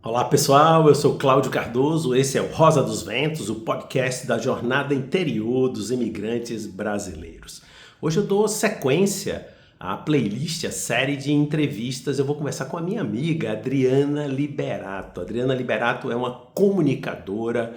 Olá pessoal, eu sou Cláudio Cardoso, esse é o Rosa dos Ventos, o podcast da jornada interior dos imigrantes brasileiros. Hoje eu dou sequência à playlist, à série de entrevistas. Eu vou conversar com a minha amiga Adriana Liberato. Adriana Liberato é uma comunicadora,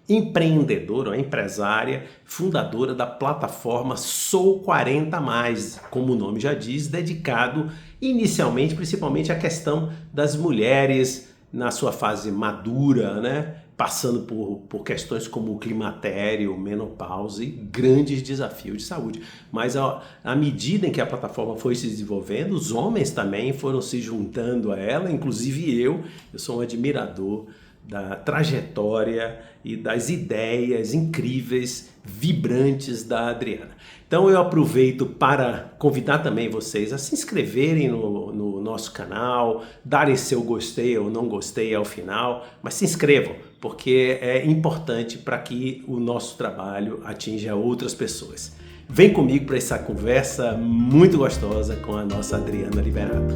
empreendedora, uma empresária, fundadora da plataforma Sou 40 Mais, como o nome já diz, dedicado inicialmente, principalmente à questão das mulheres na sua fase madura, né? Passando por questões como o climatério, menopausa e grandes desafios de saúde. Mas à medida em que a plataforma foi se desenvolvendo, os homens também foram se juntando a ela, inclusive eu sou um admirador da trajetória e das ideias incríveis, vibrantes da Adriana. Então eu aproveito para convidar também vocês a se inscreverem no nosso canal, darem seu gostei ou não gostei ao final, mas se inscrevam, porque é importante para que o nosso trabalho atinja outras pessoas. Vem comigo para essa conversa muito gostosa com a nossa Adriana Liberato.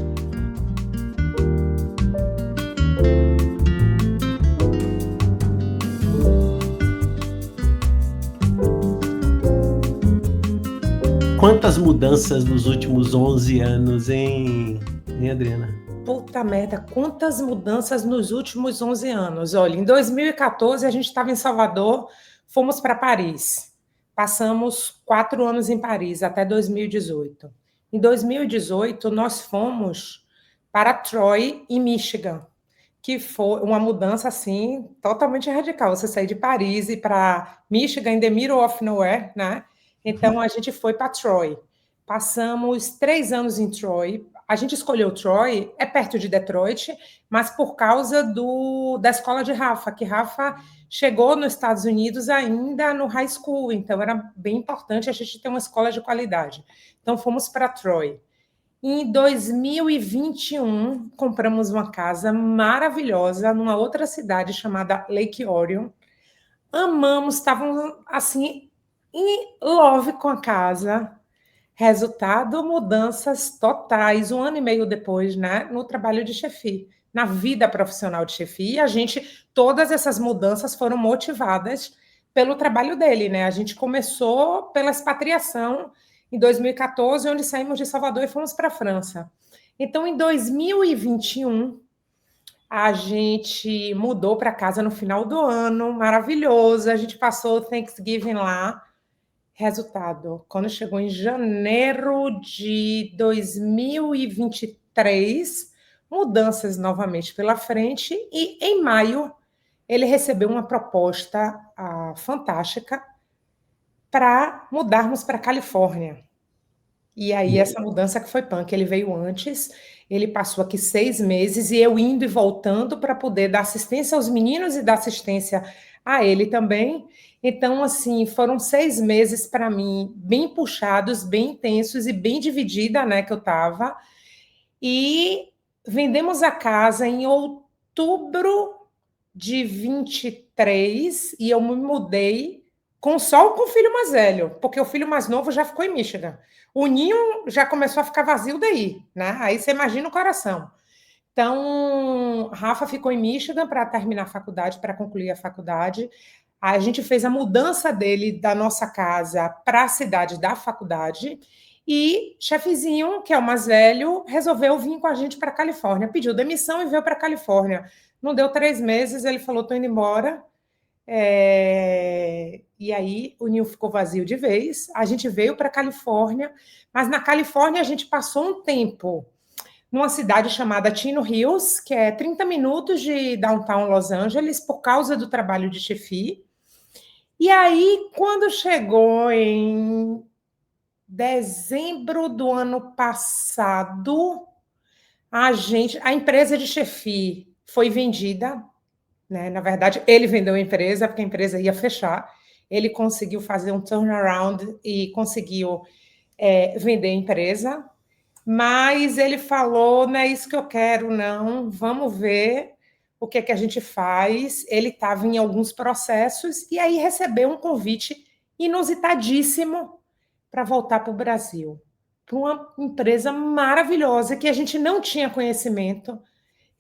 Quantas mudanças nos últimos 11 anos, hein, Adriana? Puta merda, quantas mudanças nos últimos 11 anos. Olha, em 2014 a gente estava em Salvador, fomos para Paris. Passamos 4 anos em Paris, até 2018. Em 2018, nós fomos para Troy, em Michigan, que foi uma mudança, assim, totalmente radical. Você sair de Paris e para Michigan, in the middle of nowhere, né? Então, a gente foi para Troy. Passamos 3 anos em Troy. A gente escolheu Troy, é perto de Detroit, mas por causa da escola de Rafa, que Rafa chegou nos Estados Unidos ainda no high school, então era bem importante a gente ter uma escola de qualidade. Então, fomos para Troy. Em 2021, compramos uma casa maravilhosa numa outra cidade chamada Lake Orion. Amamos, estávamos assim, em love com a casa. Resultado, mudanças totais, 1 ano e meio depois, né, no trabalho de chefia, na vida profissional de chefia. E a gente, todas essas mudanças foram motivadas pelo trabalho dele, né? A gente começou pela expatriação em 2014, onde saímos de Salvador e fomos para a França. Então, em 2021, a gente mudou para casa no final do ano, maravilhoso. A gente passou o Thanksgiving lá. Resultado, quando chegou em janeiro de 2023, mudanças novamente pela frente, e em maio ele recebeu uma proposta fantástica para mudarmos para a Califórnia. E aí essa mudança que foi punk, ele veio antes, ele passou aqui 6 meses e eu indo e voltando para poder dar assistência aos meninos e dar assistência a ele também. Então, assim, foram 6 meses para mim bem puxados, bem intensos e bem dividida, né, que eu estava. E vendemos a casa em outubro de 23 e eu me mudei só com o filho mais velho, porque o filho mais novo já ficou em Michigan. O ninho já começou a ficar vazio daí, né? Aí você imagina o coração. Então, Rafa ficou em Michigan para terminar a faculdade, para concluir a faculdade. A gente fez a mudança dele da nossa casa para a cidade da faculdade. E Chefezinho, que é o mais velho, resolveu vir com a gente para a Califórnia. Pediu demissão e veio para a Califórnia. Não deu 3 meses, ele falou: estou indo embora. E aí o ninho ficou vazio de vez. A gente veio para a Califórnia, mas na Califórnia a gente passou um tempo numa cidade chamada Chino Hills, que é 30 minutos de downtown Los Angeles, por causa do trabalho de chefia. E aí, quando chegou em dezembro do ano passado, a empresa de chefia foi vendida, né? Na verdade, ele vendeu a empresa, porque a empresa ia fechar. Ele conseguiu fazer um turnaround e conseguiu vender a empresa, mas ele falou: não é isso que eu quero, não, vamos ver o que é que a gente faz. Ele estava em alguns processos e aí recebeu um convite inusitadíssimo para voltar para o Brasil, para uma empresa maravilhosa que a gente não tinha conhecimento.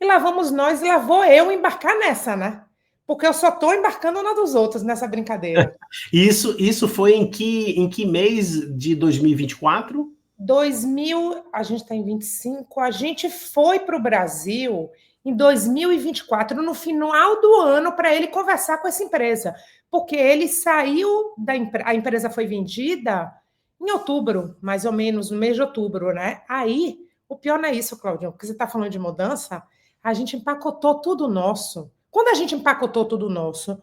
E lá vamos nós, e lá vou eu embarcar nessa, né? Porque eu só estou embarcando na dos outros nessa brincadeira. Isso foi em que mês de 2024? 2000, a gente está em 25, a gente foi para o Brasil em 2024, no final do ano, para ele conversar com essa empresa, porque ele saiu da empresa, a empresa foi vendida em outubro, mais ou menos, no mês de outubro, né? Aí, o pior não é isso, Claudinho, porque você está falando de mudança, a gente empacotou tudo nosso. Quando a gente empacotou tudo nosso,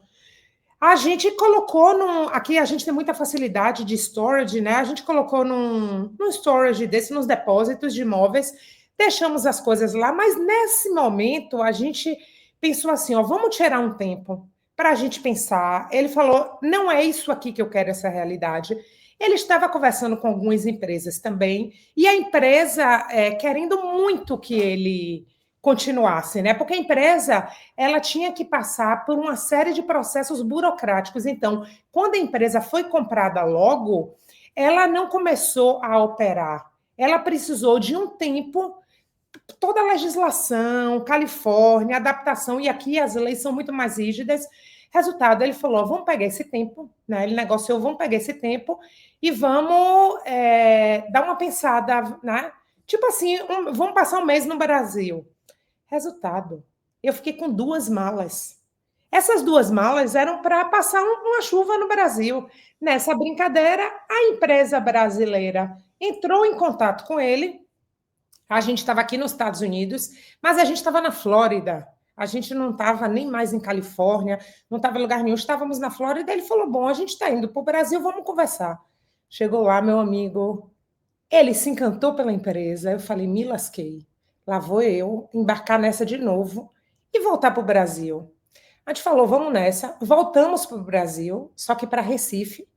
a gente colocou num. Aqui a gente tem muita facilidade de storage, né? A gente colocou num storage desse, nos depósitos de imóveis, deixamos as coisas lá, mas nesse momento a gente pensou assim: ó, vamos tirar um tempo para a gente pensar. Ele falou: não é isso aqui que eu quero, essa realidade. Ele estava conversando com algumas empresas também, e a empresa querendo muito que ele continuasse, né? Porque a empresa ela tinha que passar por uma série de processos burocráticos. Então, quando a empresa foi comprada logo, ela não começou a operar. Ela precisou de um tempo, toda a legislação, Califórnia, adaptação, e aqui as leis são muito mais rígidas. Resultado, ele falou: vamos pegar esse tempo, né? Ele negociou: vamos pegar esse tempo e vamos dar uma pensada, né? Tipo assim, vamos passar um mês no Brasil. Resultado, eu fiquei com 2 malas. Essas 2 malas eram para passar uma chuva no Brasil. Nessa brincadeira, a empresa brasileira entrou em contato com ele. A gente estava aqui nos Estados Unidos, mas a gente estava na Flórida. A gente não estava nem mais em Califórnia, não estava em lugar nenhum, estávamos na Flórida. Ele falou: bom, a gente está indo para o Brasil, vamos conversar. Chegou lá, meu amigo, ele se encantou pela empresa. Eu falei: me lasquei. Lá vou eu embarcar nessa de novo e voltar para o Brasil. A gente falou: vamos nessa. Voltamos para o Brasil, só que para Recife,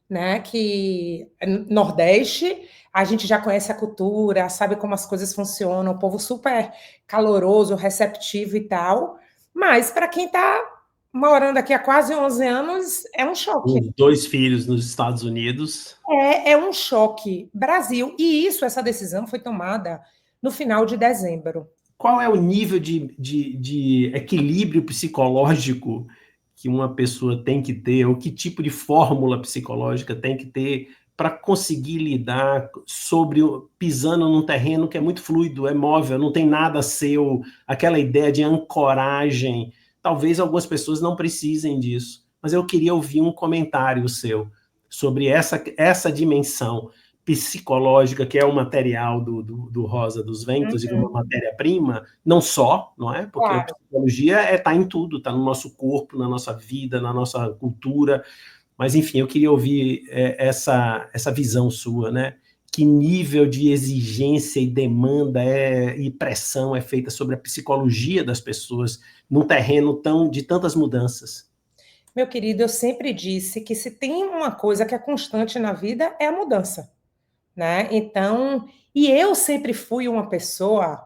né? Que é Nordeste, a gente já conhece a cultura, sabe como as coisas funcionam, o povo super caloroso, receptivo e tal. Mas para quem está morando aqui há quase 11 anos, é um choque. Os 2 filhos nos Estados Unidos. É um choque. Brasil. E essa decisão foi tomada no final de dezembro. Qual é o nível de equilíbrio psicológico que uma pessoa tem que ter, ou que tipo de fórmula psicológica tem que ter para conseguir lidar pisando num terreno que é muito fluido, é móvel, não tem nada seu, aquela ideia de ancoragem. Talvez algumas pessoas não precisem disso, mas eu queria ouvir um comentário seu sobre essa dimensão psicológica, que é o material do Rosa dos Ventos, e uma matéria-prima, não só, não é? Porque a psicologia está em tudo, está no nosso corpo, na nossa vida, na nossa cultura, mas enfim, eu queria ouvir essa visão sua, né? Que nível de exigência e demanda e pressão é feita sobre a psicologia das pessoas num terreno de tantas mudanças? Meu querido, eu sempre disse que se tem uma coisa que é constante na vida é a mudança, né? Então, e eu sempre fui uma pessoa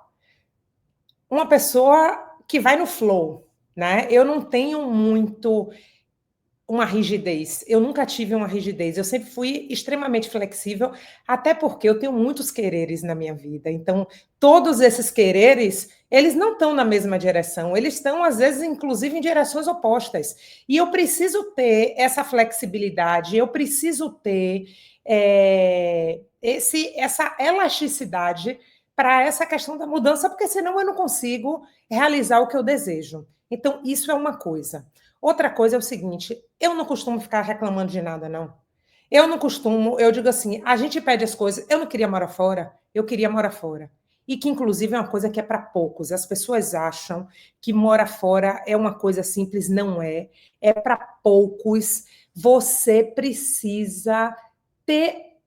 que vai no flow, né? Eu não tenho muito uma rigidez. Eu nunca tive uma rigidez. Eu sempre fui extremamente flexível, até porque eu tenho muitos quereres na minha vida. Então, todos esses quereres, eles não estão na mesma direção. Eles estão, às vezes, inclusive, em direções opostas. E eu preciso ter essa flexibilidade, eu preciso ter essa elasticidade para essa questão da mudança, porque senão eu não consigo realizar o que eu desejo. Então, isso é uma coisa. Outra coisa é o seguinte: eu não costumo ficar reclamando de nada, não. Eu não costumo, eu digo assim, a gente pede as coisas, eu não queria morar fora, eu queria morar fora. E que, inclusive, é uma coisa que é para poucos. As pessoas acham que morar fora é uma coisa simples, não é. É para poucos. Você precisa ter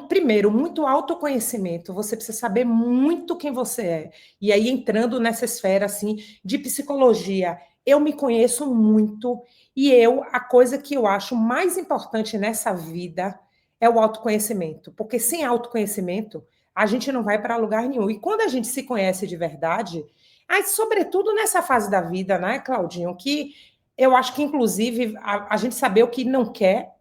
primeiro, muito autoconhecimento. Você precisa saber muito quem você é. E aí, entrando nessa esfera, assim, de psicologia, eu me conheço muito e a coisa que eu acho mais importante nessa vida é o autoconhecimento, porque sem autoconhecimento a gente não vai para lugar nenhum. E quando a gente se conhece de verdade, aí, sobretudo nessa fase da vida, né, Claudinho, que eu acho que, inclusive, a gente saber o que não quer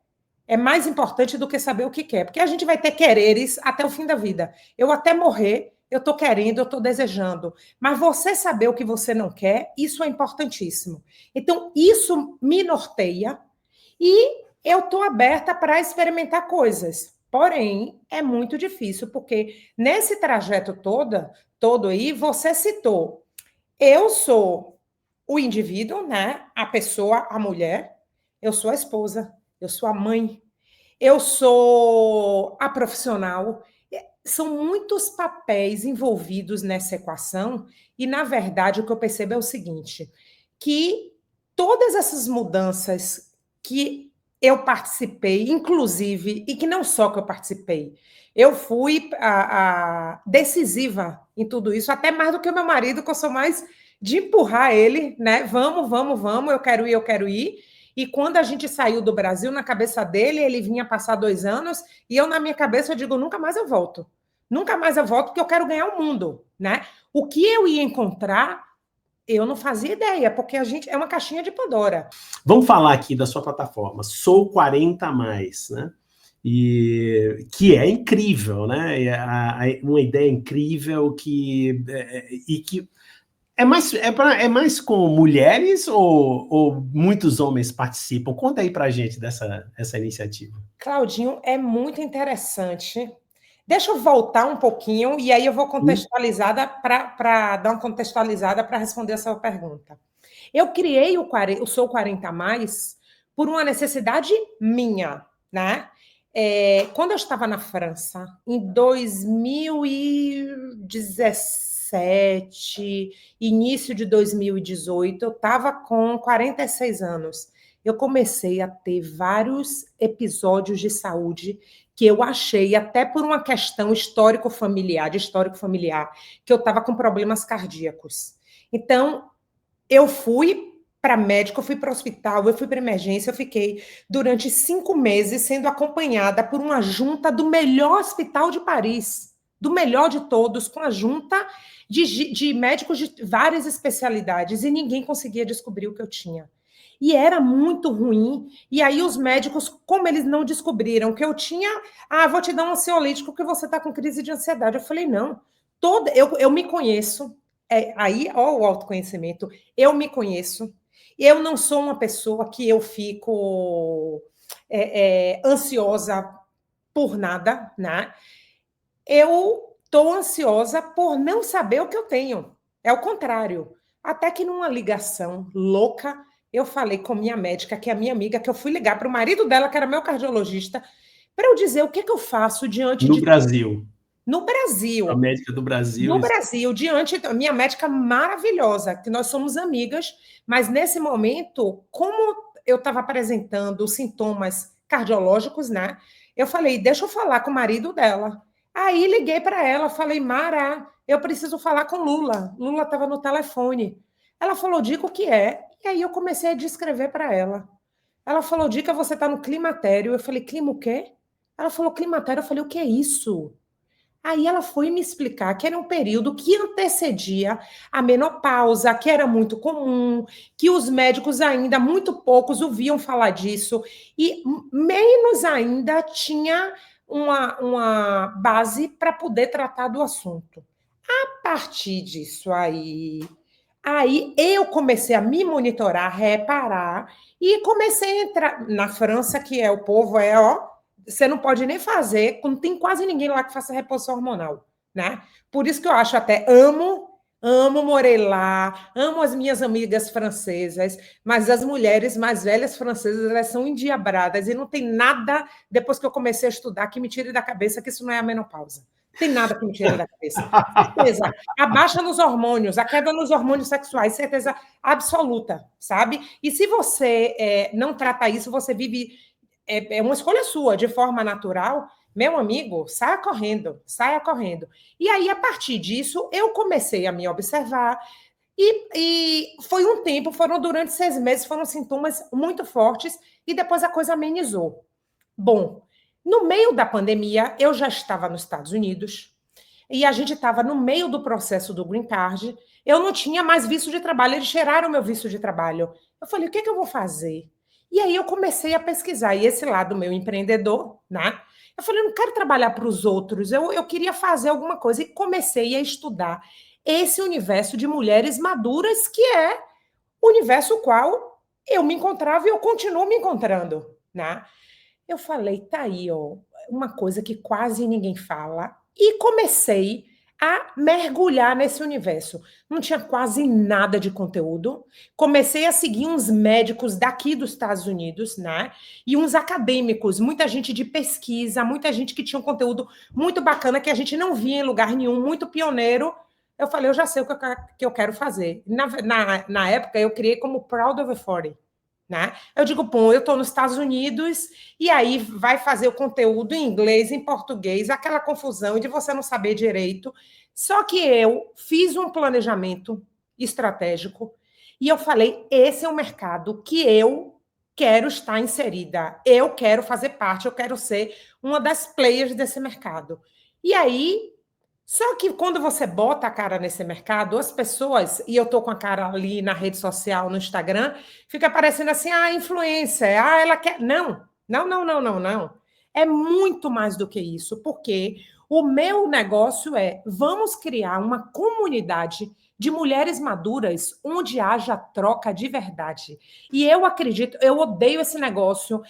é mais importante do que saber o que quer, porque a gente vai ter quereres até o fim da vida. Eu até morrer, eu estou querendo, eu estou desejando. Mas você saber o que você não quer, isso é importantíssimo. Então, isso me norteia e eu estou aberta para experimentar coisas. Porém, é muito difícil, porque nesse trajeto todo aí, você citou, eu sou o indivíduo, né? A pessoa, a mulher, eu sou a esposa, eu sou a mãe, eu sou a profissional. São muitos papéis envolvidos nessa equação, e, na verdade, o que eu percebo é o seguinte: que todas essas mudanças que eu participei, inclusive, e que não só que eu participei, eu fui a decisiva em tudo isso, até mais do que o meu marido, que eu sou mais de empurrar ele, né? Vamos, vamos, vamos, eu quero ir, eu quero ir. E quando a gente saiu do Brasil, na cabeça dele, ele vinha passar 2 anos, e eu, na minha cabeça, eu digo, nunca mais eu volto. Nunca mais eu volto, porque eu quero ganhar o mundo, né? O que eu ia encontrar, eu não fazia ideia, porque a gente é uma caixinha de Pandora. Vamos falar aqui da sua plataforma, Sou 40 Mais, né? E que é incrível, né? Uma ideia incrível e que é mais com mulheres ou muitos homens participam? Conta aí pra gente essa iniciativa. Claudinho, é muito interessante. Deixa eu voltar um pouquinho e aí eu vou contextualizada para dar uma contextualizada para responder a sua pergunta. Eu criei o Sou 40 Mais por uma necessidade minha, né? Quando eu estava na França, em 2017, início de 2018, eu estava com 46 anos. Eu comecei a ter vários episódios de saúde que eu achei, até por uma questão histórico-familiar, que eu estava com problemas cardíacos. Então, eu fui para médico, eu fui para o hospital, eu fui para emergência, eu fiquei durante 5 meses sendo acompanhada por uma junta do melhor hospital de Paris, do melhor de todos, com a junta de médicos de várias especialidades, e ninguém conseguia descobrir o que eu tinha. E era muito ruim. E aí os médicos, como eles não descobriram que eu tinha, vou te dar um ansiolítico que você está com crise de ansiedade. Eu falei, não, eu me conheço. Aí, ó, o autoconhecimento, eu me conheço. Eu não sou uma pessoa que eu fico ansiosa por nada, né? Eu estou ansiosa por não saber o que eu tenho. É o contrário. Até que numa ligação louca, eu falei com minha médica, que é a minha amiga, que eu fui ligar para o marido dela, que era meu cardiologista, para eu dizer o que eu faço diante no Brasil. No Brasil. A médica do Brasil. No Brasil, diante da minha médica maravilhosa, que nós somos amigas, mas nesse momento, como eu estava apresentando sintomas cardiológicos, né? Eu falei, deixa eu falar com o marido dela. Aí liguei para ela, falei, Mara, eu preciso falar com Lula. Lula estava no telefone. Ela falou, diga o que é. E aí eu comecei a descrever para ela. Ela falou, dica, você está no climatério. Eu falei, clima o quê? Ela falou, climatério. Eu falei, o que é isso? Aí ela foi me explicar que era um período que antecedia a menopausa, que era muito comum, que os médicos ainda, muito poucos, ouviam falar disso, e menos ainda tinha uma base para poder tratar do assunto. A partir disso aí eu comecei a me monitorar, reparar, e comecei a entrar na França, que é o povo, você não pode nem fazer, não tem quase ninguém lá que faça reposição hormonal, né? Por isso que eu acho amo, morei lá, amo as minhas amigas francesas, mas as mulheres mais velhas francesas, elas são endiabradas, e não tem nada, depois que eu comecei a estudar, que me tire da cabeça que isso não é a menopausa. Não tem nada que me tire da cabeça. Certeza. A baixa nos hormônios, a queda nos hormônios sexuais, certeza absoluta, sabe? E se você não trata isso, você vive... É uma escolha sua, de forma natural, meu amigo, saia correndo, saia correndo. E aí, a partir disso, eu comecei a me observar, e foi um tempo, durante 6 meses, foram sintomas muito fortes, e depois a coisa amenizou. Bom, no meio da pandemia, eu já estava nos Estados Unidos, e a gente estava no meio do processo do Green Card, eu não tinha mais visto de trabalho, eles tiraram o meu visto de trabalho. Eu falei, o que eu vou fazer? E aí eu comecei a pesquisar, e esse lado meu empreendedor, né? Eu falei, eu não quero trabalhar para os outros, eu queria fazer alguma coisa. E comecei a estudar esse universo de mulheres maduras, que é o universo qual eu me encontrava e eu continuo me encontrando, né? Eu falei, tá aí, ó, uma coisa que quase ninguém fala. E comecei a mergulhar nesse universo. Não tinha quase nada de conteúdo. Comecei a seguir uns médicos daqui dos Estados Unidos, né? E uns acadêmicos, muita gente de pesquisa, muita gente que tinha um conteúdo muito bacana que a gente não via em lugar nenhum, muito pioneiro. Eu falei, eu já sei o que eu quero fazer. Na época, eu criei como Proud of 40. Né? Eu digo, pô, eu estou nos Estados Unidos e aí vai fazer o conteúdo em inglês, em português, aquela confusão de você não saber direito. Só que eu fiz um planejamento estratégico e eu falei, esse é um mercado que eu quero estar inserida, eu quero fazer parte, eu quero ser uma das players desse mercado. E aí só que quando você bota a cara nesse mercado, as pessoas, e eu tô com a cara ali na rede social, no Instagram, fica parecendo assim, influencer, ela quer. Não, não, não, não, não, não. É muito mais do que isso, porque o meu negócio é, vamos criar uma comunidade de mulheres maduras onde haja troca de verdade. E eu acredito, eu odeio esse negócio.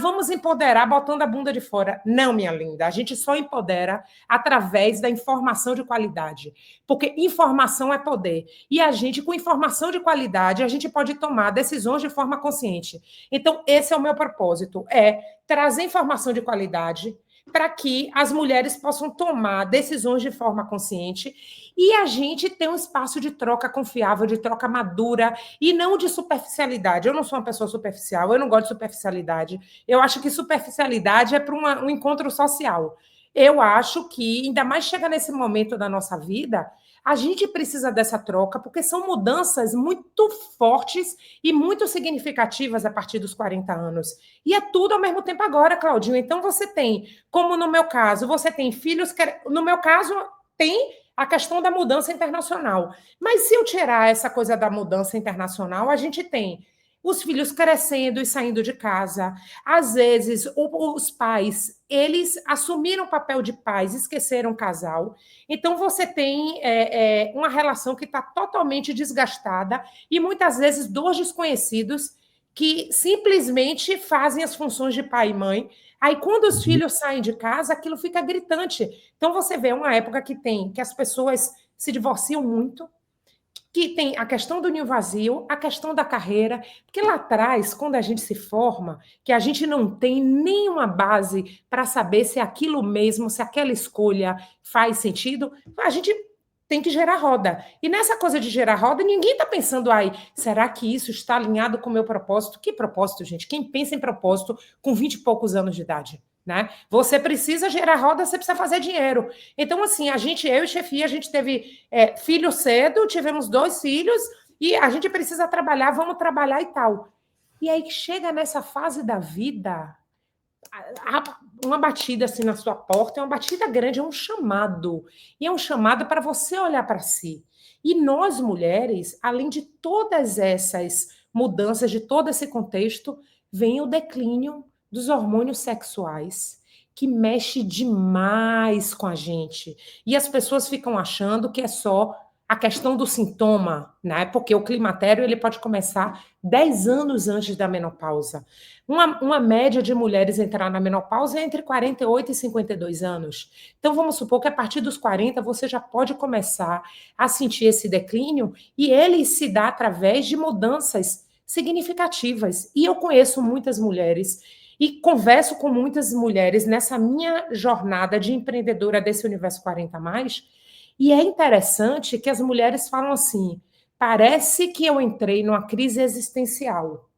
Vamos empoderar botando a bunda de fora. Não, minha linda, a gente só empodera através da informação de qualidade. Porque informação é poder. E a gente, com informação de qualidade, a gente pode tomar decisões de forma consciente. Então, esse é o meu propósito, é trazer informação de qualidade para que as mulheres possam tomar decisões de forma consciente e a gente ter um espaço de troca confiável, de troca madura e não de superficialidade. Eu não sou uma pessoa superficial, eu não gosto de superficialidade. Eu acho que superficialidade é para um encontro social. Eu acho que, ainda mais chega nesse momento da nossa vida, a gente precisa dessa troca, porque são mudanças muito fortes e muito significativas a partir dos 40 anos. E é tudo ao mesmo tempo agora, Claudinho. Então, você tem, como no meu caso, você tem filhos que... No meu caso, tem a questão da mudança internacional. Mas se eu tirar essa coisa da mudança internacional, a gente tem os filhos crescendo e saindo de casa. Às vezes, os pais, eles assumiram o papel de pais, esqueceram o casal. Então, você tem uma relação que está totalmente desgastada e, muitas vezes, dois desconhecidos que simplesmente fazem as funções de pai e mãe. Aí, quando os filhos saem de casa, aquilo fica gritante. Então, você vê uma época que as pessoas se divorciam muito, que tem a questão do ninho vazio, a questão da carreira, porque lá atrás, quando a gente se forma, que a gente não tem nenhuma base para saber se aquilo mesmo, se aquela escolha faz sentido, a gente tem que gerar roda. E nessa coisa de gerar roda, ninguém está pensando, será que isso está alinhado com o meu propósito? Que propósito, gente? Quem pensa em propósito com 20 e poucos anos de idade? Né? Você precisa gerar roda, você precisa fazer dinheiro. Então, assim, eu e chefia, a gente teve filho cedo, tivemos 2 filhos, e a gente precisa trabalhar, vamos trabalhar e tal. E aí chega nessa fase da vida, uma batida assim na sua porta, é uma batida grande, é um chamado. E é um chamado para você olhar para si. E nós, mulheres, além de todas essas mudanças, de todo esse contexto, vem o declínio dos hormônios sexuais, que mexe demais com a gente. E as pessoas ficam achando que é só a questão do sintoma, né? Porque o climatério ele pode começar 10 anos antes da menopausa. Uma média de mulheres entrar na menopausa é entre 48 e 52 anos. Então, vamos supor que a partir dos 40 você já pode começar a sentir esse declínio e ele se dá através de mudanças significativas. E eu conheço muitas mulheres e converso com muitas mulheres nessa minha jornada de empreendedora desse universo 40 mais, e é interessante que as mulheres falam assim: parece que eu entrei numa crise existencial.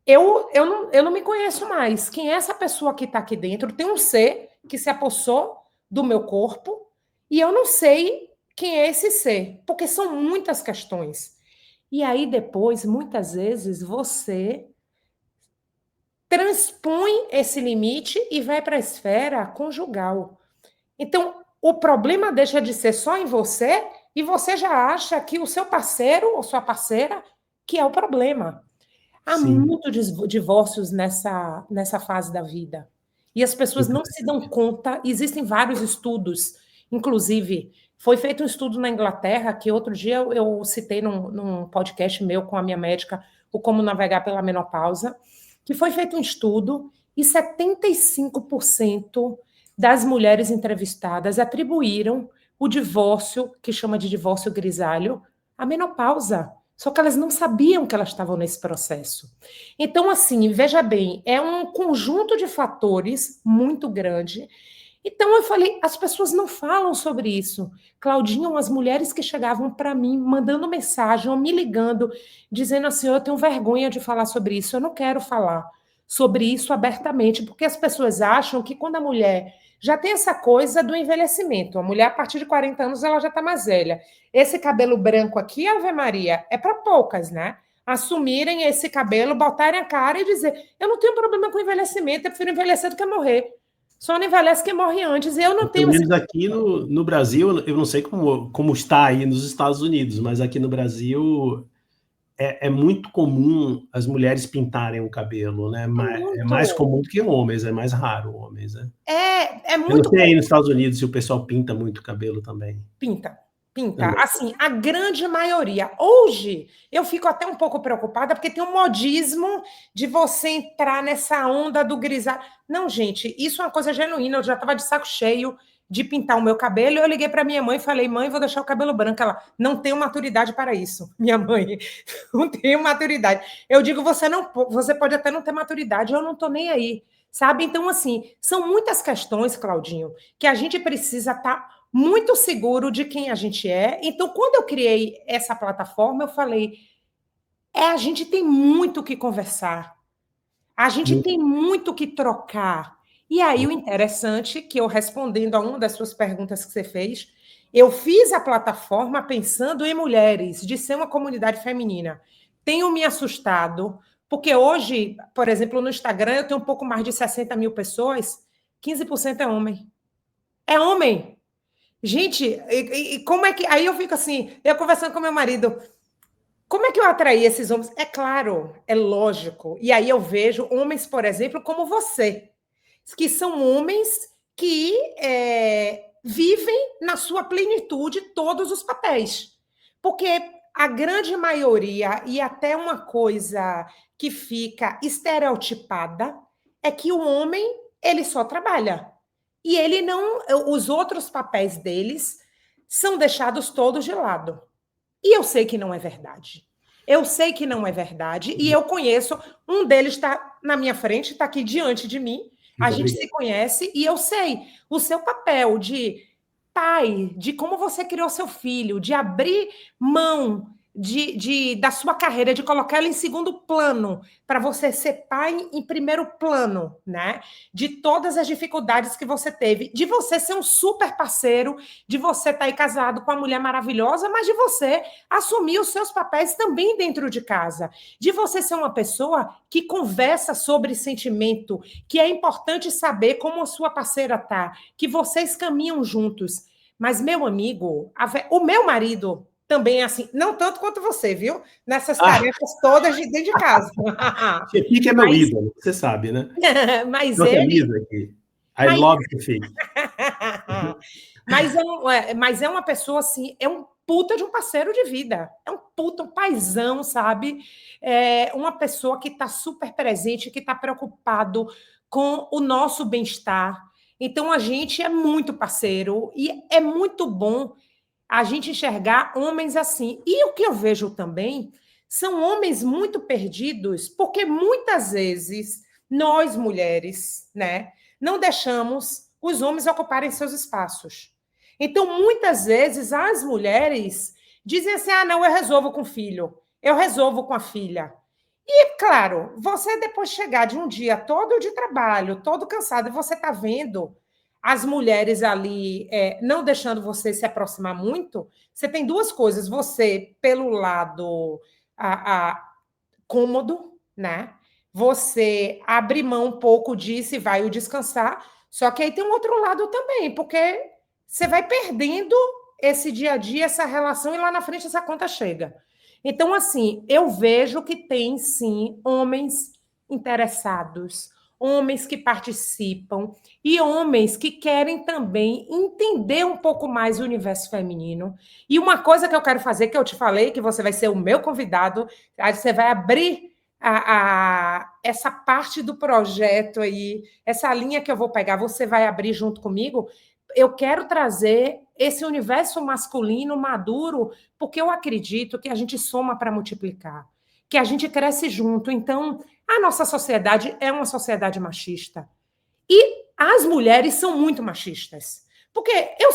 Eu não me conheço mais. Quem é essa pessoa que está aqui dentro? Tem um ser que se apossou do meu corpo e eu não sei quem é esse ser, porque são muitas questões. E aí depois, muitas vezes, você transpõe esse limite e vai para a esfera conjugal. Então, o problema deixa de ser só em você e você já acha que o seu parceiro ou sua parceira que é o problema. Há Sim. muitos divórcios nessa fase da vida. E as pessoas não se dão conta, existem vários estudos, inclusive, foi feito um estudo na Inglaterra, que outro dia eu citei num podcast meu com a minha médica, o Como Navegar pela Menopausa, que foi feito um estudo e 75% das mulheres entrevistadas atribuíram o divórcio, que chama de divórcio grisalho, à menopausa. Só que elas não sabiam que elas estavam nesse processo. Então, assim, veja bem, é um conjunto de fatores muito grande. Então, eu falei, as pessoas não falam sobre isso. Claudinha, as mulheres que chegavam para mim, mandando mensagem ou me ligando, dizendo assim, eu tenho vergonha de falar sobre isso, eu não quero falar sobre isso abertamente, porque as pessoas acham que quando a mulher já tem essa coisa do envelhecimento, a mulher a partir de 40 anos ela já está mais velha. Esse cabelo branco aqui, Ave Maria, é para poucas, né? Assumirem esse cabelo, botarem a cara e dizer, eu não tenho problema com envelhecimento, eu prefiro envelhecer do que morrer. Só não envelhece quem morre antes. Eu não tenho... Pelo menos aqui no Brasil, eu não sei como está aí nos Estados Unidos, mas aqui no Brasil é muito comum as mulheres pintarem o cabelo, né? É mais comum do que homens, é mais raro homens, né? É Eu muito não sei aí comum. nos Estados Unidos se o pessoal pinta muito o cabelo também. Pinta. Também. Assim, a grande maioria. Hoje, eu fico até um pouco preocupada, porque tem um modismo de você entrar nessa onda do grisalho. Não, gente, isso é uma coisa genuína. Eu já estava de saco cheio de pintar o meu cabelo. Eu liguei para minha mãe e falei, mãe, vou deixar o cabelo branco. Ela, não tenho maturidade para isso. Minha mãe, não tenho maturidade. Eu digo, você pode até não ter maturidade, eu não estou nem aí. Sabe? Então, assim, são muitas questões, Claudinho, que a gente precisa estar muito seguro de quem a gente é. Então, quando eu criei essa plataforma, eu falei, a gente tem muito o que conversar, a gente tem muito o que trocar. E aí, o interessante, que eu respondendo a uma das suas perguntas que você fez, eu fiz a plataforma pensando em mulheres, de ser uma comunidade feminina. Tenho me assustado, porque hoje, por exemplo, no Instagram, eu tenho um pouco mais de 60 mil pessoas, 15% é homem. É homem. Gente, e como é que. Aí eu fico assim, eu conversando com meu marido, como é que eu atraí esses homens? É claro, é lógico. E aí eu vejo homens, por exemplo, como você, que são homens que vivem na sua plenitude todos os papéis. Porque a grande maioria, e até uma coisa que fica estereotipada, é que o homem ele só trabalha. E ele não. Os outros papéis deles são deixados todos de lado. E eu sei que não é verdade. Eu sei que não é verdade. E eu conheço, um deles está na minha frente, está aqui diante de mim. A gente se conhece e eu sei o seu papel de pai, de como você criou seu filho, de abrir mão da sua carreira, de colocar ela em segundo plano, para você ser pai em primeiro plano, né? De todas as dificuldades que você teve, de você ser um super parceiro, de você estar aí casado com uma mulher maravilhosa, mas de você assumir os seus papéis também dentro de casa, de você ser uma pessoa que conversa sobre sentimento, que é importante saber como a sua parceira tá, que vocês caminham juntos. Mas, meu amigo, o meu marido também é assim, não tanto quanto você, viu? Nessas tarefas todas de dentro de casa. Chefique é meu ídolo, você sabe, né? Mas Outra ele... camisa aqui. I love Chefique. Mas é uma pessoa assim, é um puta de um parceiro de vida. É um puta, um paizão, sabe? É uma pessoa que está super presente, que está preocupado com o nosso bem-estar. Então, a gente é muito parceiro e é muito bom a gente enxergar homens assim. E o que eu vejo também são homens muito perdidos, porque muitas vezes nós, mulheres, né, não deixamos os homens ocuparem seus espaços. Então, muitas vezes, as mulheres dizem assim, não, eu resolvo com o filho, eu resolvo com a filha. E, claro, você depois chegar de um dia todo de trabalho, todo cansado, e você está vendo as mulheres ali não deixando você se aproximar muito, você tem duas coisas. Você, pelo lado cômodo, né? Você abre mão um pouco disso e vai o descansar, só que aí tem um outro lado também, porque você vai perdendo esse dia a dia, essa relação, e lá na frente essa conta chega. Então, assim, eu vejo que tem, sim, homens interessados, homens que participam e homens que querem também entender um pouco mais o universo feminino. E uma coisa que eu quero fazer, que eu te falei, que você vai ser o meu convidado, aí você vai abrir essa parte do projeto aí, essa linha que eu vou pegar, você vai abrir junto comigo. Eu quero trazer esse universo masculino maduro, porque eu acredito que a gente soma para multiplicar, que a gente cresce junto. Então, a nossa sociedade é uma sociedade machista. E as mulheres são muito machistas. Porque eu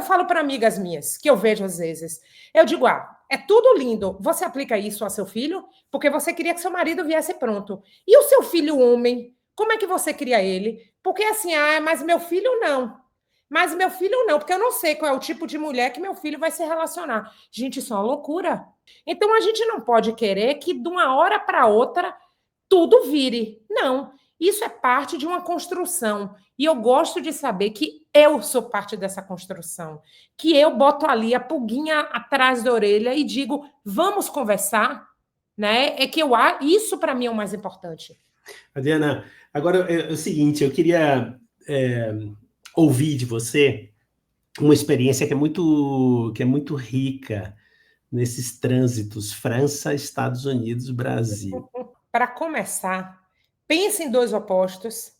falo para amigas minhas, que eu vejo às vezes, eu digo, é tudo lindo, você aplica isso a seu filho, porque você queria que seu marido viesse pronto. E o seu filho homem, como é que você cria ele? Porque assim, mas meu filho não. Mas meu filho não, porque eu não sei qual é o tipo de mulher que meu filho vai se relacionar. Gente, isso é uma loucura. Então a gente não pode querer que de uma hora para outra tudo vire. Não. Isso é parte de uma construção. E eu gosto de saber que eu sou parte dessa construção. Que eu boto ali a pulguinha atrás da orelha e digo, vamos conversar, né? Isso para mim é o mais importante. Adriana, agora é o seguinte, eu queria ouvir de você uma experiência que é muito rica nesses trânsitos França, Estados Unidos, Brasil. Para começar, pense em dois opostos,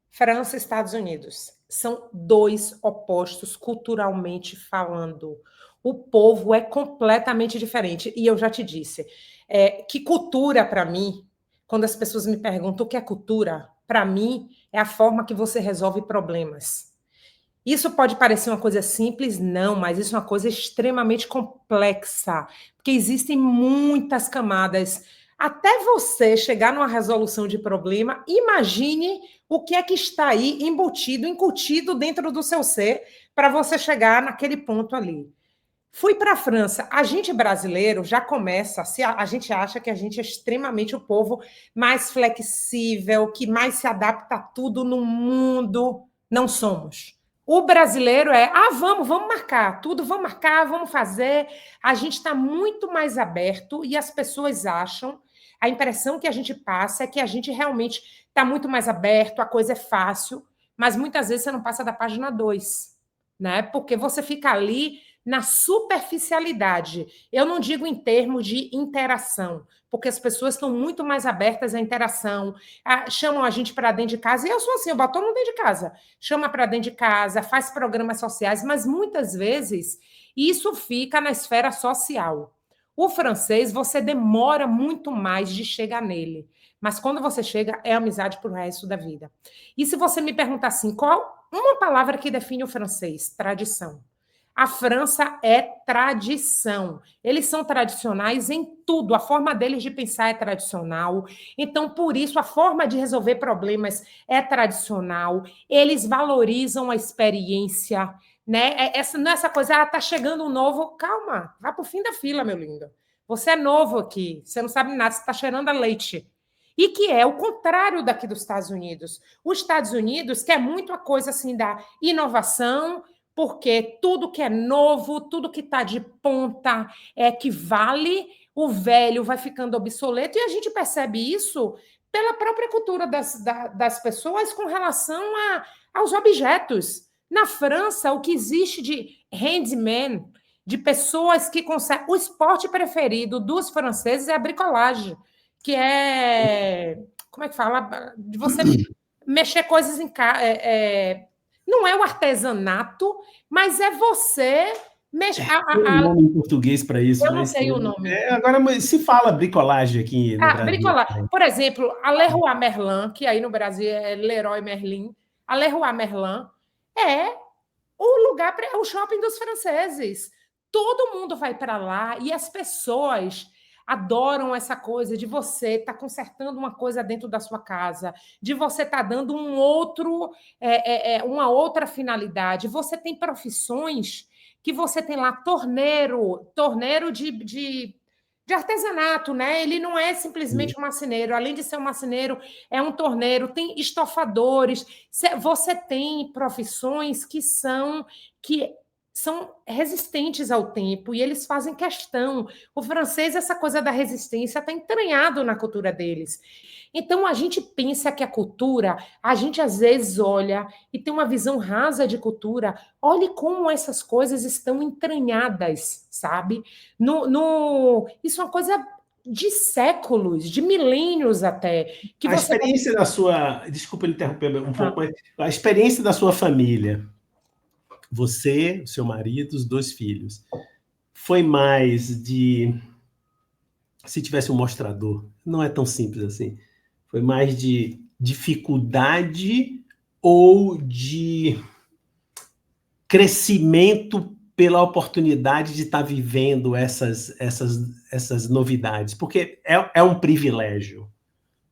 França e Estados Unidos. São dois opostos culturalmente falando. O povo é completamente diferente. E eu já te disse, que cultura, para mim, quando as pessoas me perguntam o que é cultura, para mim é a forma que você resolve problemas. Isso pode parecer uma coisa simples, não, mas isso é uma coisa extremamente complexa, porque existem muitas camadas. Até você chegar numa resolução de problema, imagine o que é que está aí embutido, incutido dentro do seu ser para você chegar naquele ponto ali. Fui para a França. A gente brasileiro já começa, a gente acha que a gente é extremamente o povo mais flexível, que mais se adapta a tudo no mundo. Não somos. O brasileiro vamos marcar, tudo vamos marcar, vamos fazer. A gente está muito mais aberto e as pessoas acham, a impressão que a gente passa é que a gente realmente está muito mais aberto, a coisa é fácil, mas muitas vezes você não passa da página 2, né? Porque você fica ali na superficialidade. Eu não digo em termos de interação, porque as pessoas estão muito mais abertas à interação, chamam a gente para dentro de casa, e eu sou assim, eu boto todo mundo dentro de casa, chama para dentro de casa, faz programas sociais, mas muitas vezes isso fica na esfera social. O francês, você demora muito mais de chegar nele, mas quando você chega, é amizade para o resto da vida. E se você me perguntar assim, qual uma palavra que define o francês? Tradição. A França é tradição. Eles são tradicionais em tudo. A forma deles de pensar é tradicional. Então, por isso, a forma de resolver problemas é tradicional. Eles valorizam a experiência, né? Não é essa coisa, tá chegando um novo. Calma, vá para o fim da fila, meu lindo. Você é novo aqui, você não sabe nada, você está cheirando a leite. E que é o contrário daqui dos Estados Unidos. Os Estados Unidos quer muito a coisa assim da inovação, porque tudo que é novo, tudo que está de ponta é que vale, o velho vai ficando obsoleto, e a gente percebe isso pela própria cultura das pessoas com relação aos objetos. Na França, o que existe de handyman, de pessoas que conseguem... O esporte preferido dos franceses é a bricolagem, que é... Como é que fala? De você mexer coisas em casa... não é o artesanato, mas é você mexer. Tem um nome em português para isso, Eu não sei o nome. Agora se fala bricolagem aqui no Brasil. Bricolagem. Por exemplo, a Leroy Merlin, que aí no Brasil é Leroy Merlin, a Leroy Merlin é o lugar, o shopping dos franceses. Todo mundo vai para lá e as pessoas adoram essa coisa de você estar consertando uma coisa dentro da sua casa, de você estar dando uma outra finalidade. Você tem profissões que você tem lá torneiro de artesanato, né? Ele não é simplesmente um marceneiro, além de ser um marceneiro, é um torneiro, tem estofadores. Você tem profissões que são resistentes ao tempo e eles fazem questão. O francês, essa coisa da resistência está entranhado na cultura deles. Então, a gente pensa que a cultura, a gente às vezes olha e tem uma visão rasa de cultura. Olhe como essas coisas estão entranhadas, sabe? Isso é uma coisa de séculos, de milênios até. Que A você experiência da sua... Desculpa interromper um pouco, mas a experiência da sua família, você, o seu marido, os 2 filhos, foi mais de... Se tivesse um mostrador, não é tão simples assim. Foi mais de dificuldade ou de crescimento pela oportunidade de estar vivendo essas novidades? Porque é um privilégio.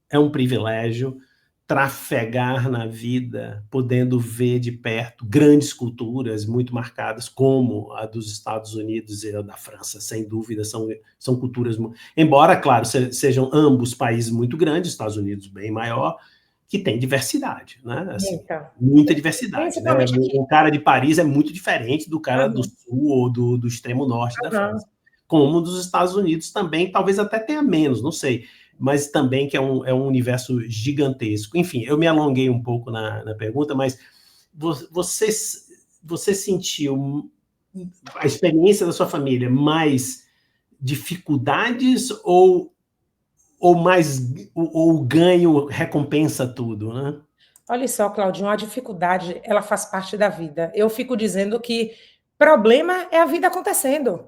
É um privilégio trafegar na vida, podendo ver de perto grandes culturas muito marcadas, como a dos Estados Unidos e a da França, sem dúvida, são culturas... Embora, claro, sejam ambos países muito grandes, Estados Unidos bem maior, que tem diversidade, né? Assim, então, muita diversidade, né? principalmente aqui. O cara de Paris é muito diferente do cara do Uhum, sul ou do extremo norte da uhum. França. Como dos Estados Unidos também, talvez até tenha menos, não sei, mas também que é um universo gigantesco. Enfim, eu me alonguei um pouco na pergunta, mas você sentiu a experiência da sua família mais dificuldades ou mais o ganho recompensa tudo, né? Olha só, Claudinho, a dificuldade, ela faz parte da vida. Eu fico dizendo que problema é a vida acontecendo.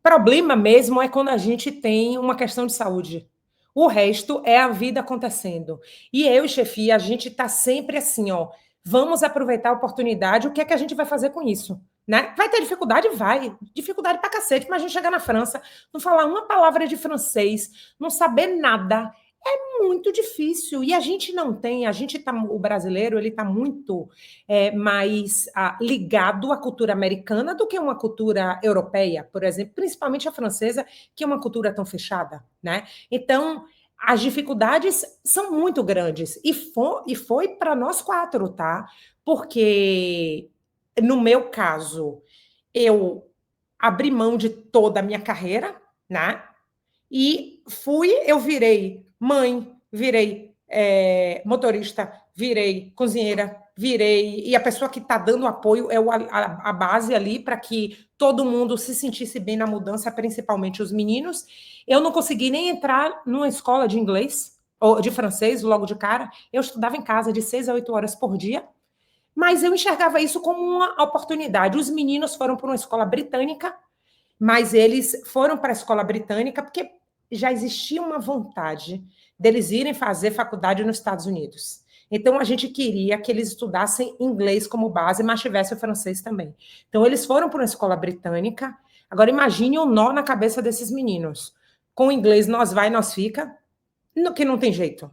Problema mesmo é quando a gente tem uma questão de saúde. O resto é a vida acontecendo. E eu e chefia, a gente está sempre assim, ó. Vamos aproveitar a oportunidade. O que é que a gente vai fazer com isso? Né? Vai ter dificuldade? Vai. Dificuldade pra cacete. Mas a gente chegar na França, não falar uma palavra de francês, não saber nada. É muito difícil. E a gente não tem, o brasileiro, ele está muito mais ligado à cultura americana do que uma cultura europeia, por exemplo, principalmente a francesa, que é uma cultura tão fechada, né? Então, as dificuldades são muito grandes. E foi para nós 4, tá? Porque, no meu caso, eu abri mão de toda a minha carreira, né? E eu virei mãe, virei motorista, virei cozinheira, e a pessoa que está dando apoio é a base ali para que todo mundo se sentisse bem na mudança, principalmente os meninos. Eu não consegui nem entrar numa escola de inglês ou de francês logo de cara. Eu estudava em casa de 6 a 8 horas por dia, mas eu enxergava isso como uma oportunidade. Os meninos foram para uma escola britânica, mas eles foram para a escola britânica porque já existia uma vontade deles irem fazer faculdade nos Estados Unidos. Então, a gente queria que eles estudassem inglês como base, mas tivesse o francês também. Então, eles foram para uma escola britânica. Agora, imagine o nó na cabeça desses meninos. Com o inglês, nós vai, nós fica, que não tem jeito.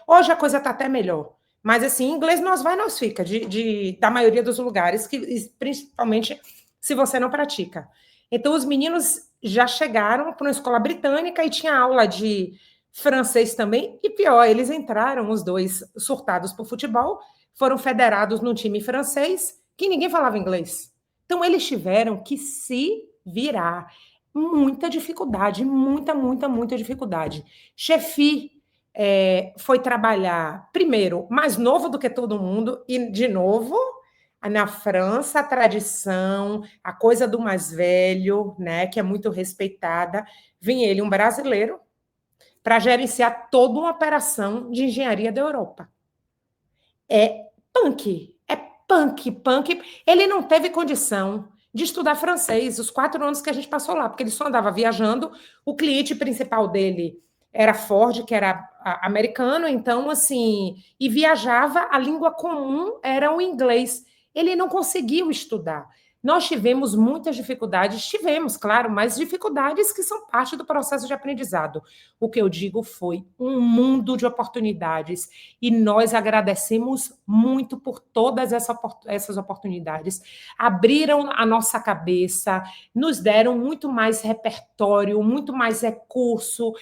Hoje a coisa está até melhor. Mas, assim, inglês, nós vai, nós fica, da maioria dos lugares, principalmente se você não pratica. Então, os meninos já chegaram para uma escola britânica e tinha aula de francês também. E pior, eles entraram, os 2, surtados por futebol, foram federados num time francês que ninguém falava inglês. Então, eles tiveram que se virar. Muita dificuldade, muita dificuldade. Chefi foi trabalhar, primeiro, mais novo do que todo mundo, e, de novo, na França, a tradição, a coisa do mais velho, né, que é muito respeitada, vem ele, um brasileiro, para gerenciar toda uma operação de engenharia da Europa. É punk. Ele não teve condição de estudar francês os 4 anos que a gente passou lá, porque ele só andava viajando. O cliente principal dele era Ford, que era americano, então, assim, e viajava, a língua comum era o inglês. Ele não conseguiu estudar. Nós tivemos muitas dificuldades, claro, mas dificuldades que são parte do processo de aprendizado. O que eu digo foi um mundo de oportunidades e nós agradecemos muito por todas essas oportunidades. Abriram a nossa cabeça, nos deram muito mais repertório, muito mais recurso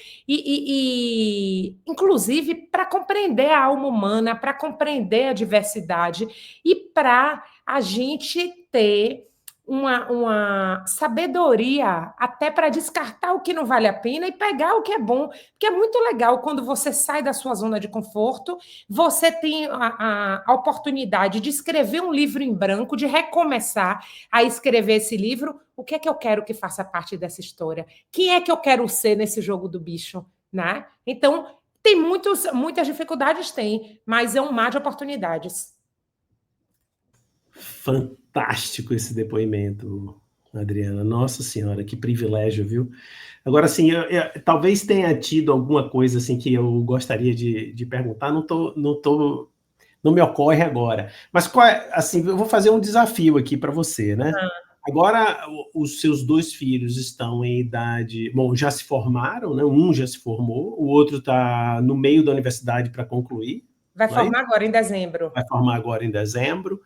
inclusive, para compreender a alma humana, para compreender a diversidade e para a gente ter uma sabedoria até para descartar o que não vale a pena e pegar o que é bom. Porque é muito legal quando você sai da sua zona de conforto, você tem a oportunidade de escrever um livro em branco, de recomeçar a escrever esse livro. O que é que eu quero que faça parte dessa história? Quem é que eu quero ser nesse jogo do bicho? Né? Então, tem muitas dificuldades, tem, mas é um mar de oportunidades. Fantástico esse depoimento, Adriana. Nossa Senhora, que privilégio, viu? Agora, assim, talvez tenha tido alguma coisa assim que eu gostaria de perguntar, não me ocorre agora. Mas assim, eu vou fazer um desafio aqui para você, né? Agora, os seus dois filhos estão em idade... Bom, já se formaram, né? Um já se formou, o outro está no meio da universidade para concluir. Vai formar agora em dezembro. Vai formar agora em dezembro.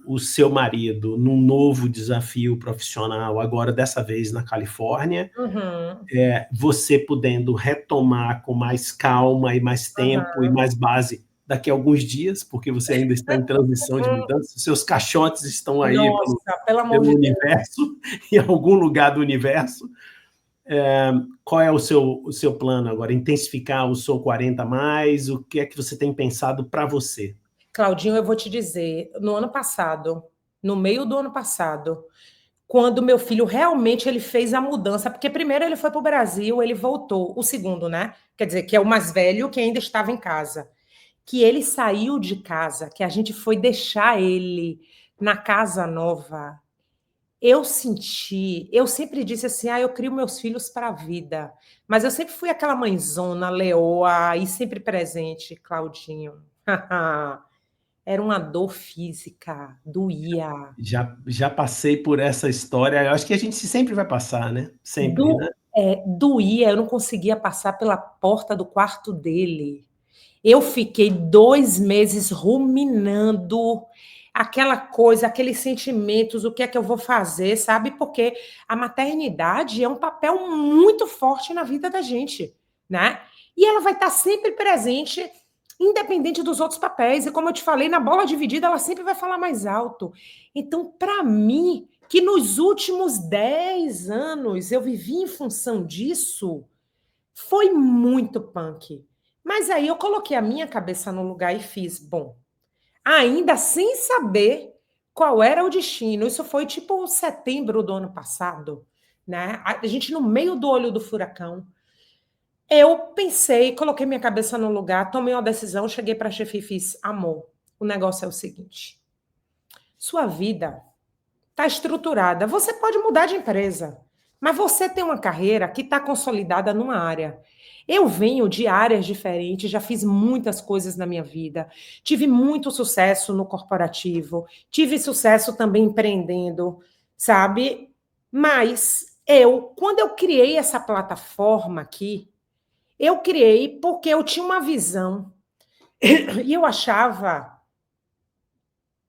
O seu marido num novo desafio profissional, agora dessa vez na Califórnia. Uhum. Você podendo retomar com mais calma e mais tempo e mais base daqui a alguns dias, porque você ainda está em transição de mudança, seus caixotes estão aí pelo amor pelo de universo, em algum lugar do universo. Qual é o seu plano agora? Intensificar o Sou 40 mais? O que é que você tem pensado para você? Claudinho, eu vou te dizer, no ano passado, no meio do ano passado, quando meu filho realmente ele fez a mudança, porque primeiro ele foi para o Brasil, ele voltou, o segundo, né? Quer dizer, que é o mais velho, que ainda estava em casa. Que ele saiu de casa, que a gente foi deixar ele na casa nova. Eu sempre disse assim, eu crio meus filhos para a vida. Mas eu sempre fui aquela mãezona, leoa, e sempre presente, Claudinho. Era uma dor física, doía. Já passei por essa história, eu acho que a gente sempre vai passar, né? Sempre, né? Doía, eu não conseguia passar pela porta do quarto dele. Eu fiquei 2 meses ruminando aquela coisa, aqueles sentimentos, o que é que eu vou fazer, sabe? Porque a maternidade é um papel muito forte na vida da gente, né? E ela vai estar sempre presente, independente dos outros papéis. E como eu te falei, na bola dividida, ela sempre vai falar mais alto. Então, para mim, que nos últimos 10 anos eu vivi em função disso, foi muito punk. Mas aí eu coloquei a minha cabeça no lugar e fiz, bom, ainda sem saber qual era o destino. Isso foi tipo setembro do ano passado, né? A gente no meio do olho do furacão. Eu pensei, coloquei minha cabeça no lugar, tomei uma decisão, cheguei para a chefe e fiz, amor, o negócio é o seguinte, sua vida está estruturada, você pode mudar de empresa, mas você tem uma carreira que está consolidada numa área. Eu venho de áreas diferentes, já fiz muitas coisas na minha vida, tive muito sucesso no corporativo, tive sucesso também empreendendo, sabe? Mas quando eu criei essa plataforma aqui, eu criei porque eu tinha uma visão e eu achava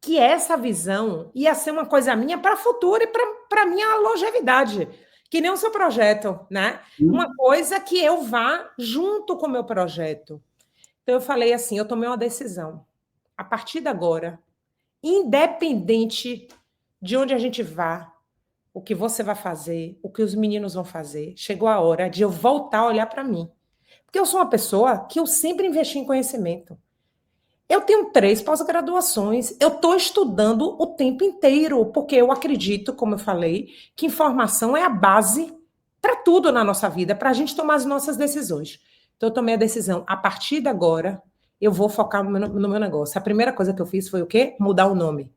que essa visão ia ser uma coisa minha para o futuro e para a minha longevidade, que nem o seu projeto, né? Uma coisa que eu vá junto com o meu projeto. Então, eu falei assim, eu tomei uma decisão. A partir de agora, independente de onde a gente vá, o que você vai fazer, o que os meninos vão fazer, chegou a hora de eu voltar a olhar para mim. Porque eu sou uma pessoa que eu sempre investi em conhecimento. Eu tenho 3 pós-graduações, eu estou estudando o tempo inteiro, porque eu acredito, como eu falei, que informação é a base para tudo na nossa vida, para a gente tomar as nossas decisões. Então, eu tomei a decisão, a partir de agora, eu vou focar no meu negócio. A primeira coisa que eu fiz foi o quê? Mudar o nome.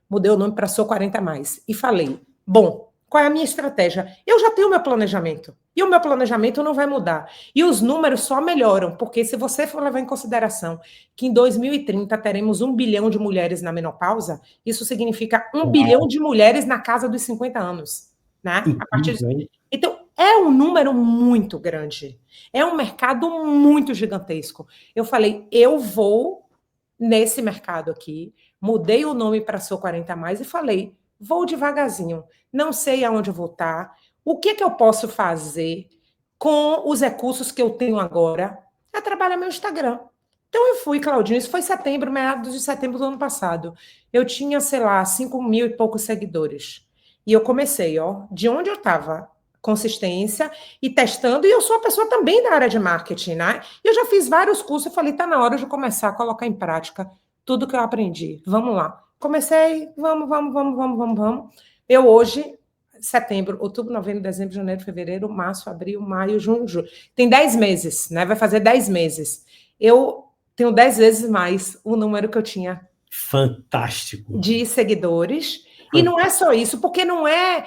Mudei o nome para Sou 40 Mais. E falei, bom, qual é a minha estratégia? Eu já tenho o meu planejamento. E o meu planejamento não vai mudar. E os números só melhoram, porque se você for levar em consideração que em 2030 teremos 1 bilhão de mulheres na menopausa, isso significa 1 bilhão de mulheres na casa dos 50 anos. Né? Então, é um número muito grande. É um mercado muito gigantesco. Eu falei, eu vou nesse mercado aqui, mudei o nome para Sou 40 Mais e falei, vou devagarzinho, não sei aonde eu vou estar, o que eu posso fazer com os recursos que eu tenho agora a trabalhar meu Instagram. Então eu fui, Claudinho, isso foi setembro, meados de setembro do ano passado. Eu tinha, sei lá, 5 mil e poucos seguidores. E eu comecei, de onde eu estava, consistência e testando, e eu sou uma pessoa também da área de marketing, né? E eu já fiz vários cursos, eu falei, tá na hora de começar a colocar em prática tudo que eu aprendi. Vamos lá. Comecei, vamos. Eu hoje, setembro, outubro, novembro, dezembro, janeiro, fevereiro, março, abril, maio, junho, julho. Tem 10 meses, né? Vai fazer 10 meses. Eu tenho 10 vezes mais o número que eu tinha. Fantástico. De seguidores. E não é só isso, porque não é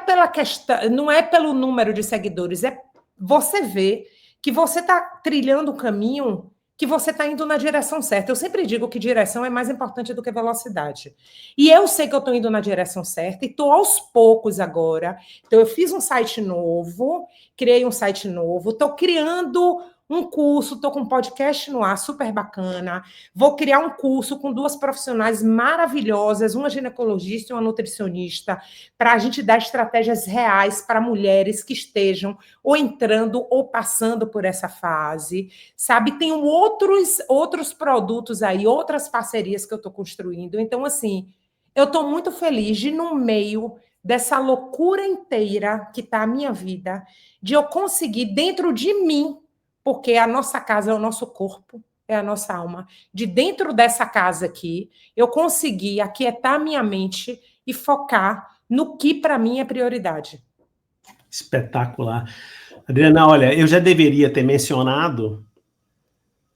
pela questão, não é pelo número de seguidores, é você ver que você está trilhando o caminho, que você está indo na direção certa. Eu sempre digo que direção é mais importante do que velocidade. E eu sei que eu estou indo na direção certa e estou aos poucos agora. Então, eu fiz um site novo, criei um site novo, estou criando um curso, estou com um podcast no ar, super bacana. Vou criar um curso com 2 profissionais maravilhosas, uma ginecologista e uma nutricionista, para a gente dar estratégias reais para mulheres que estejam ou entrando ou passando por essa fase, sabe? Tem outros produtos aí, outras parcerias que eu estou construindo. Então, assim, eu estou muito feliz de, no meio dessa loucura inteira que está a minha vida, de eu conseguir, dentro de mim, porque a nossa casa é o nosso corpo, é a nossa alma. De dentro dessa casa aqui, eu consegui aquietar minha mente e focar no que para mim é prioridade. Espetacular. Adriana, olha, eu já deveria ter mencionado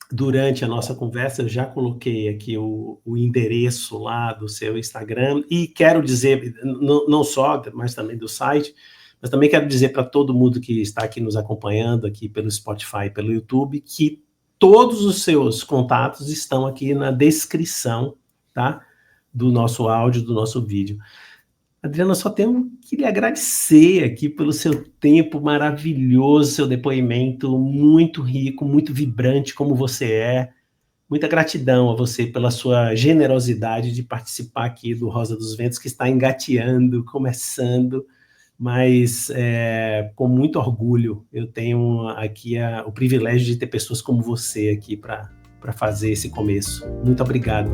durante a nossa conversa, eu já coloquei aqui o endereço lá do seu Instagram e quero dizer, não só, mas também do site, mas também quero dizer para todo mundo que está aqui nos acompanhando, aqui pelo Spotify, pelo YouTube, que todos os seus contatos estão aqui na descrição, tá? Do nosso áudio, do nosso vídeo. Adriana, só tenho que lhe agradecer aqui pelo seu tempo maravilhoso, seu depoimento muito rico, muito vibrante como você é. Muita gratidão a você pela sua generosidade de participar aqui do Rosa dos Ventos, que está engateando, começando, mas com muito orgulho eu tenho aqui o privilégio de ter pessoas como você aqui para fazer esse começo. Muito obrigado.